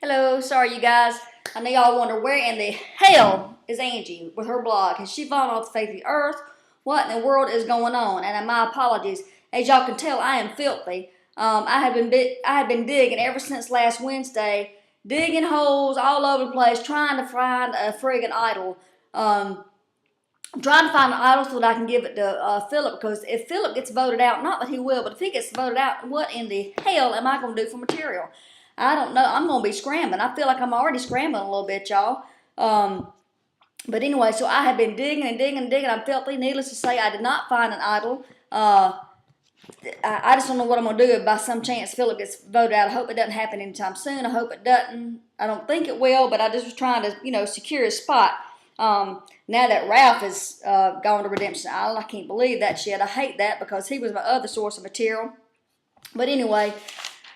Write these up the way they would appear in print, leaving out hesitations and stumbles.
Hello, sorry you guys. I know y'all wonder where in the hell is Angie with her blog. Has she fallen off the face of the earth? What in the world is going on? And my apologies. As y'all can tell, I am filthy. I have been digging ever since last Wednesday, digging holes all over the place, trying to find a friggin' idol. I'm trying to find an idol so that I can give it to Phillip, because if Phillip gets voted out, not that he will, but if he gets voted out, what in the hell am I going to do for material? I don't know. I'm going to be scrambling. I feel like I'm already scrambling a little bit, y'all. But anyway, so I have been digging and digging and digging. I'm filthy. Needless to say, I did not find an idol. I just don't know what I'm going to do if by some chance Phillip gets voted out. I hope it doesn't happen anytime soon. I hope it doesn't. I don't think it will, but I just was trying to, secure his spot. Now that Ralph is gone to Redemption Island, I can't believe that shit. I hate that because he was my other source of material. But anyway,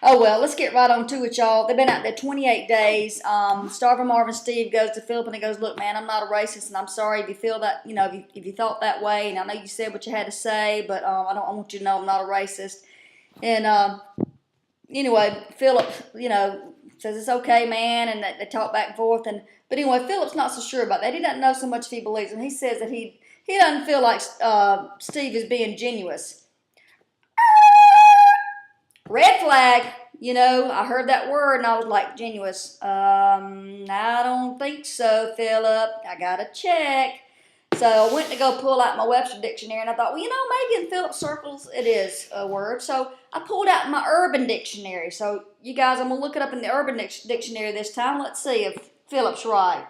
oh well, let's get right on to it, y'all. They've been out there 28 days. Starving Marvin Steve goes to Phillip and he goes, "Look, man, I'm not a racist, and I'm sorry if you feel that, if you thought that way. And I know you said what you had to say, but I want you to know I'm not a racist." And anyway, Phillip, says it's okay, man, and they talk back and forth. But anyway, Phillip's not so sure about that. He doesn't know so much if he believes him. He says that he doesn't feel like Steve is being genuine. Red flag. I heard that word and I was like, genuine. I don't think so, Phillip. I gotta check. So I went to go pull out my Webster dictionary and I thought, well, maybe in Phillip circles it is a word. So I pulled out my Urban Dictionary. So you guys, I'm gonna look it up in the Urban Dictionary this time. Let's see if Phillip's right.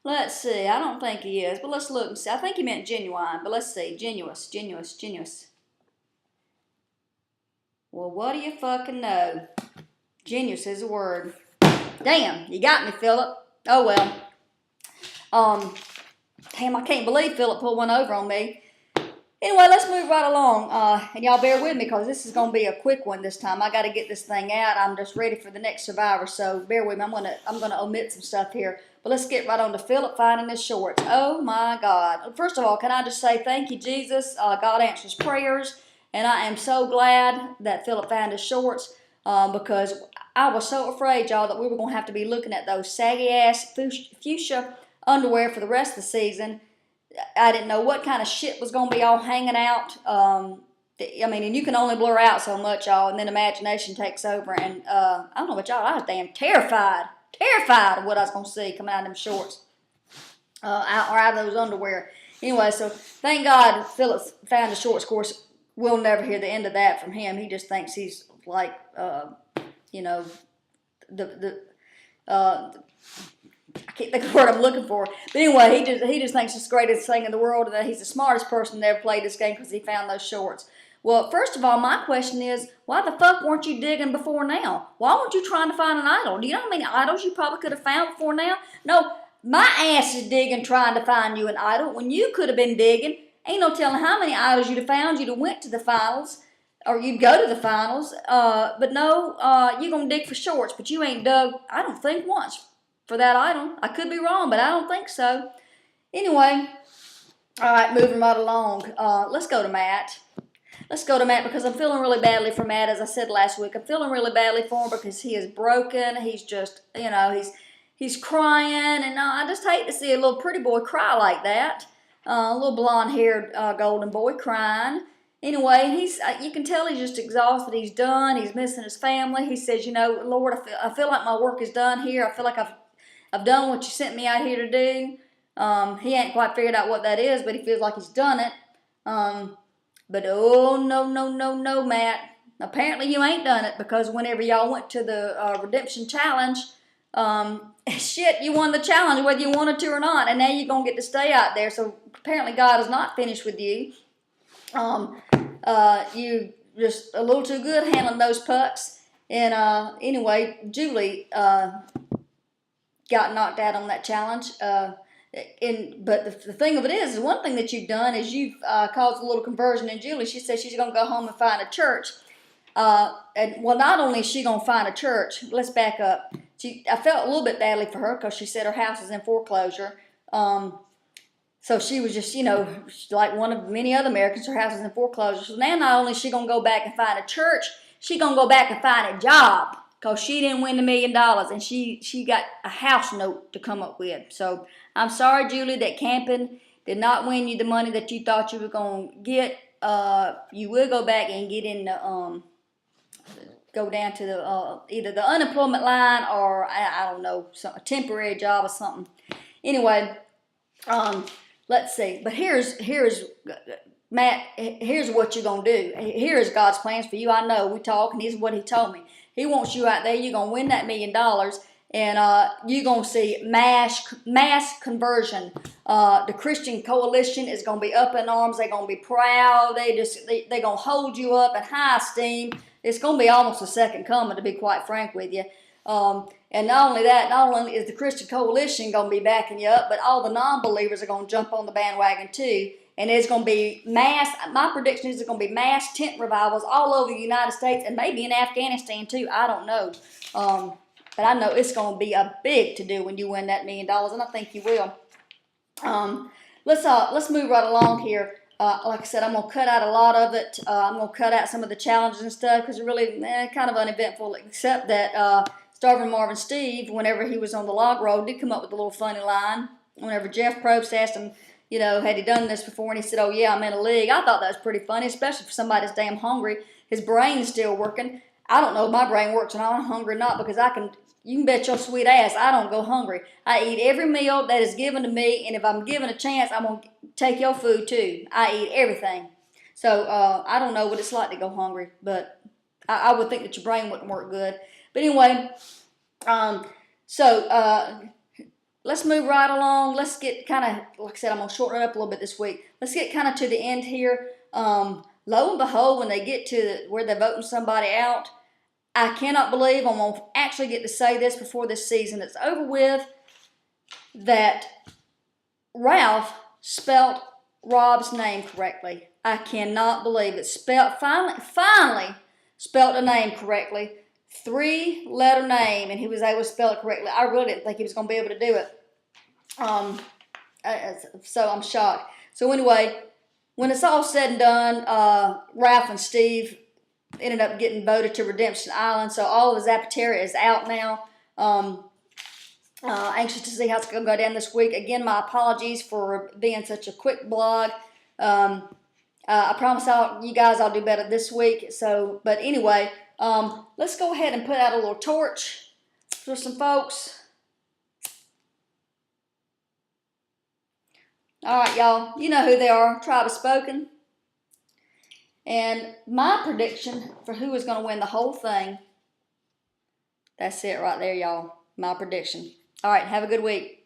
Let's see. I don't think he is, but let's look and see. I think he meant genuine, but let's see. Genuous. Well, what do you fucking know? Genius is a word. Damn, you got me, Phillip. Oh well. Damn, I can't believe Phillip pulled one over on me. Anyway, let's move right along. And y'all bear with me because this is going to be a quick one this time. I got to get this thing out. I'm just ready for the next Survivor, so bear with me. I'm gonna omit some stuff here. But let's get right on to Phillip finding his shorts. Oh my God. First of all, can I just say thank you, Jesus. God answers prayers. And I am so glad that Phillip found his shorts because I was so afraid, y'all, that we were going to have to be looking at those saggy-ass fuchsia underwear for the rest of the season. I didn't know what kind of shit was going to be all hanging out. And you can only blur out so much, y'all, and then imagination takes over. And I don't know about y'all, I was damn terrified of what I was going to see coming out of them shorts or out of those underwear. Anyway, so thank God Phillip found his shorts. Of course, we'll never hear the end of that from him. He just thinks he's like, I can't think of the word I'm looking for. But anyway, he just thinks it's the greatest thing in the world and that he's the smartest person that ever played this game because he found those shorts. Well, first of all, my question is, why the fuck weren't you digging before now? Why weren't you trying to find an idol? Do you know how many idols you probably could have found before now? No, my ass is digging trying to find you an idol when you could have been digging. Ain't no telling how many idols you'd have found. You'd have went to the finals, or you'd go to the finals. But no, you're going to dig for shorts, but you ain't dug, I don't think, once for that idol. I could be wrong, but I don't think so. Anyway, all right, moving right along. Let's go to Matt. Let's go to Matt because I'm feeling really badly for Matt, as I said last week. I'm feeling really badly for him because he is broken. He's just, he's crying. And I just hate to see a little pretty boy cry like that. A little blonde-haired golden boy crying. Anyway, you can tell he's just exhausted. He's done. He's missing his family. He says, Lord, I feel like my work is done here. I feel like I've done what you sent me out here to do. He ain't quite figured out what that is, but he feels like he's done it. But oh, no, Matt. Apparently you ain't done it because whenever y'all went to the Redemption Challenge, shit, you won the challenge whether you wanted to or not, and now you're going to get to stay out there. So apparently God is not finished with you. You just a little too good handling those pucks. And anyway, Julie got knocked out on that challenge. But the thing of it is one thing that you've done is you've caused a little conversion in Julie. She says she's going to go home and find a church. Not only is she going to find a church, let's back up. I felt a little bit badly for her because she said her house is in foreclosure. So she was just, like one of many other Americans, her house is in foreclosure. So now not only is she going to go back and find a church, she's going to go back and find a job. because she didn't win the $1 million, and she got a house note to come up with. So I'm sorry, Julie, that camping did not win you the money that you thought you were going to get. You will go back and get in the go down to the either the unemployment line, or I don't know, a temporary job or something. Anyway, let's see. But here's Matt. Here's what you're gonna do. Here's God's plans for you. I know we talk, and here's what He told me. He wants you out there. You're gonna win that $1 million, and you're gonna see mass conversion. The Christian Coalition is gonna be up in arms. They're gonna be proud. They're gonna hold you up in high esteem. It's going to be almost a second coming, to be quite frank with you. And not only that, not only is the Christian Coalition going to be backing you up, but all the non-believers are going to jump on the bandwagon too. And there's going to be my prediction is there's going to be mass tent revivals all over the United States, and maybe in Afghanistan too. I don't know. But I know it's going to be a big to-do when you win that $1 million, and I think you will. Let's move right along here. Like I said, I'm going to cut out a lot of it. I'm going to cut out some of the challenges and stuff because they're really kind of uneventful, except that Starving Marvin Steve, whenever he was on the log road, did come up with a little funny line. Whenever Jeff Probst asked him, had he done this before, and he said, "Oh, yeah, I'm in a league." I thought that was pretty funny, especially for somebody that's damn hungry. His brain's still working. I don't know if my brain works when I'm hungry or not, because you can bet your sweet ass I don't go hungry. I eat every meal that is given to me, and if I'm given a chance, I'm going to take your food too. I eat everything. So I don't know what it's like to go hungry, but I would think that your brain wouldn't work good. But anyway, let's move right along. Let's get kind of, like I said, I'm going to shorten it up a little bit this week. Let's get kind of to the end here. Lo and behold, when they get to where they're voting somebody out, I cannot believe I'm going to actually get to say this before this season is over with, that Ralph spelt Rob's name correctly. I cannot believe it. Finally spelt a name correctly. 3-letter name, and he was able to spell it correctly. I really didn't think he was going to be able to do it. So I'm shocked. So anyway, when it's all said and done, Ralph and Steve ended up getting voted to Redemption Island, so all of his Zapateria is out now. Anxious to see how it's going to go down this week. Again, my apologies for being such a quick blog. I promise you guys I'll do better this week. So, but anyway, let's go ahead and put out a little torch for some folks. All right, y'all. You know who they are. Tribe has spoken. And my prediction for who is going to win the whole thing, that's it right there, y'all. My prediction. All right, have a good week.